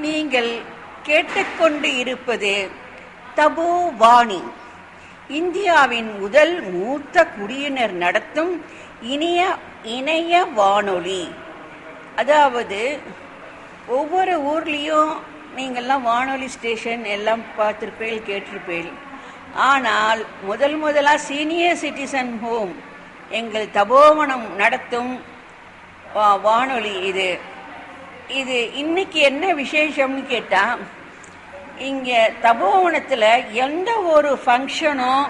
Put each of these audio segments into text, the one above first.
நீங்கள் கேட்டுக்கொண்டு இருப்பது தபோவாணி, இந்தியாவின் முதல் மூத்த குடியினர் நடத்தும் இணைய வானொலி. அதாவது ஒவ்வொரு ஊர்லேயும் நீங்கள்லாம் வானொலி ஸ்டேஷன் எல்லாம் பார்த்துருப்பேன், கேட்டிருப்பேன். ஆனால் முதலாக சீனியர் சிட்டிசன் ஹோம் எங்கள் தபோவனம் நடத்தும் வானொலி இது இன்னைக்கு என்ன விசேஷம்னு கேட்டால், இங்கே தபோவனத்தில் எந்த ஒரு ஃபங்க்ஷனும்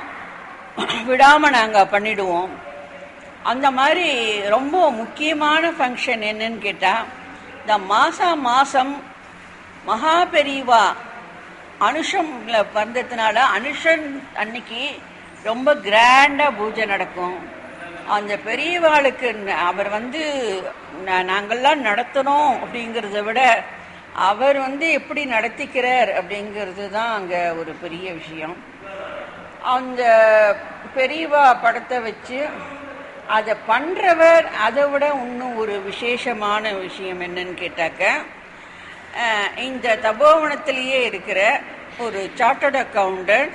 விடாமல் நாங்கள் பண்ணிடுவோம். அந்த மாதிரி ரொம்ப முக்கியமான ஃபங்க்ஷன் என்னன்னு கேட்டால், இந்த மாதம் மகா பெரியவா அனுஷம்ல பிறந்ததுனால அனுஷன் அன்னைக்கு ரொம்ப கிராண்டாக பூஜை நடக்கும். அந்த பெரியவாளுக்கு அவர் நாங்கள்லாம் நடத்தணும் அப்படிங்கிறத விட அவர் எப்படி நடத்திக்கிறார் அப்படிங்கிறது தான் அங்கே ஒரு பெரிய விஷயம். அந்த பெரியவா படத்தை வச்சு அதை பண்ணுறவர் அதை விட இன்னும் ஒரு விசேஷமான விஷயம் என்னன்னு கேட்டாக்க, இந்த தபோவனத்திலேயே இருக்கிற ஒரு சார்ட்டர்ட் அக்கௌண்டன்ட்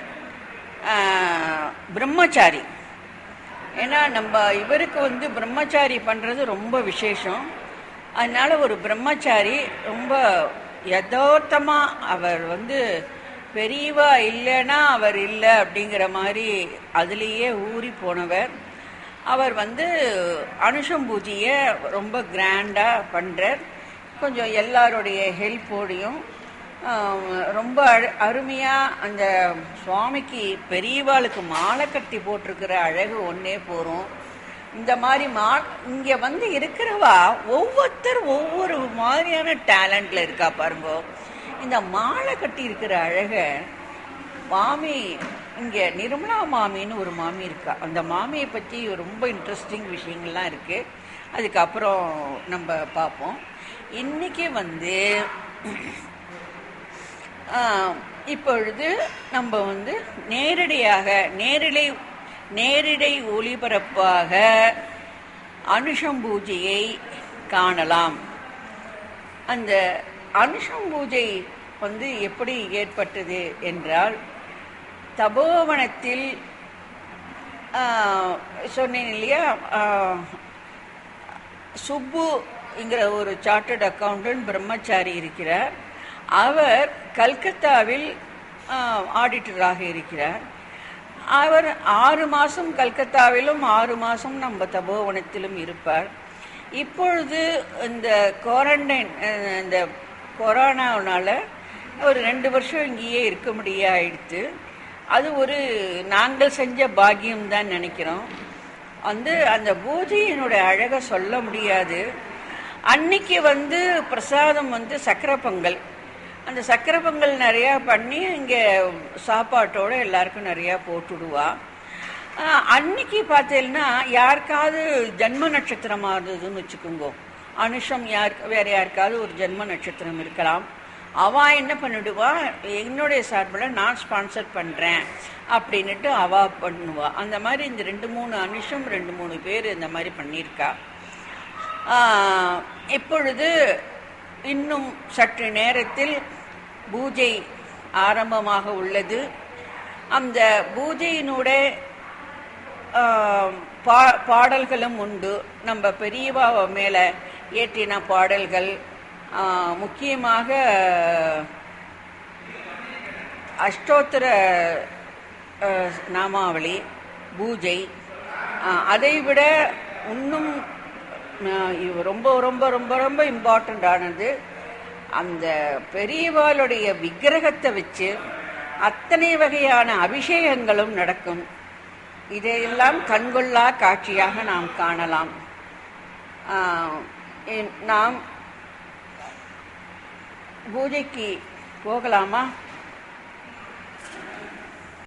பிரம்மச்சாரி. ஏன்னா நம்ம இவருக்கு பிரம்மச்சாரி பண்ணுறது ரொம்ப விசேஷம். அதனால ஒரு பிரம்மச்சாரி ரொம்ப யதார்த்தமாக அவர் பெரியவா இல்லைன்னா அவர் இல்லை அப்படிங்கிற மாதிரி அதுலேயே ஊறி போனவர். அவர் அனுஷம் பூஜையை ரொம்ப கிராண்டாக பண்ணுறார். கொஞ்சம் எல்லாருடைய ஹெல்ப்போடையும் ரொம்ப அருமையாக அந்த சுவாமிக்கு பெரியவாளுக்கு மாலை கட்டி போட்டிருக்கிற அழகு ஒன்றே போகிறோம். இந்த மாதிரி இங்கே இருக்கிறவா ஒவ்வொருத்தர் ஒவ்வொரு மாதிரியான டேலண்டில் இருக்கா பாருங்க. இந்த மாலை கட்டி இருக்கிற அழகை மாமி, இங்கே நிர்மலா மாமின்னு ஒரு மாமி இருக்கா. அந்த மாமியை பற்றி ரொம்ப இன்ட்ரெஸ்டிங் விஷயங்கள்லாம் இருக்குது. அதுக்கப்புறம் நம்ம பார்ப்போம். இன்றைக்கி இப்பொழுது நம்ம நேரிடை ஒளிபரப்பாக அனுஷம் பூஜையை காணலாம். அந்த அனுஷம் பூஜை எப்படி ஏற்பட்டது என்றால், தபோவனத்தில் சொன்னேன் இல்லையா, சுப்புங்கிற ஒரு சார்ட்டர்ட் அக்கௌண்டன்ட் பிரம்மச்சாரி இருக்கிறார். அவர் கல்கத்தாவில் ஆடிட்டராக இருக்கிறார். அவர் 6 மாதம் கல்கத்தாவிலும் 6 மாதம் நம்ம தபோவனத்திலும் இருப்பார். இப்பொழுது இந்த குவாரண்டைன், இந்த கொரோனாவினால ஒரு 2 வருஷம் இங்கேயே இருக்க முடியாயிடுத்து. அது நாங்கள் செஞ்ச பாக்கியம்தான் நினைக்கிறோம். அந்த பூஜையினுடைய அழகை சொல்ல முடியாது. அன்னைக்கு பிரசாதம் சக்கரை பொங்கல். அந்த சக்கரை பொங்கல் நிறையா பண்ணி இங்கே சாப்பாட்டோடு எல்லாருக்கும் நிறையா போட்டுடுவா. அன்னைக்கு பார்த்தீங்கன்னா யாருக்காவது ஜென்ம நட்சத்திரமாக இருந்ததுன்னு வச்சுக்கோங்க, அனுஷம் வேறு யாருக்காவது ஒரு ஜென்ம நட்சத்திரம் இருக்கலாம். அவள் என்ன பண்ணிடுவா, என்னுடைய சார்பில் நான் ஸ்பான்சர் பண்ணுறேன் அப்படின்ட்டு அவள் பண்ணுவாள். அந்த மாதிரி இந்த 2-3 அனுஷம் 2-3 பேர் இந்த மாதிரி பண்ணியிருக்கா. இப்பொழுது இன்னும் சற்று நேரத்தில் பூஜை ஆரம்பமாக உள்ளது. அந்த பூஜையினுடைய பாடல்களும் உண்டு. நம்ம பெரியவா மேலே ஏற்றின பாடல்கள், முக்கியமாக அஷ்டோத்திர நாமாவளி பூஜை. அதைவிட இன்னும் ரொம்ப ரொம்ப ரொம்ப ரொம்ப இம்பார்ட்டண்ட்டானது, அந்த பெரியவாளுடைய விக்கிரகத்தை வச்சு அத்தனை வகையான அபிஷேகங்களும் நடக்கும். இதையெல்லாம் கண்கொள்ளா காட்சியாக நாம் காணலாம். நாம் பூஜைக்கு போகலாமா?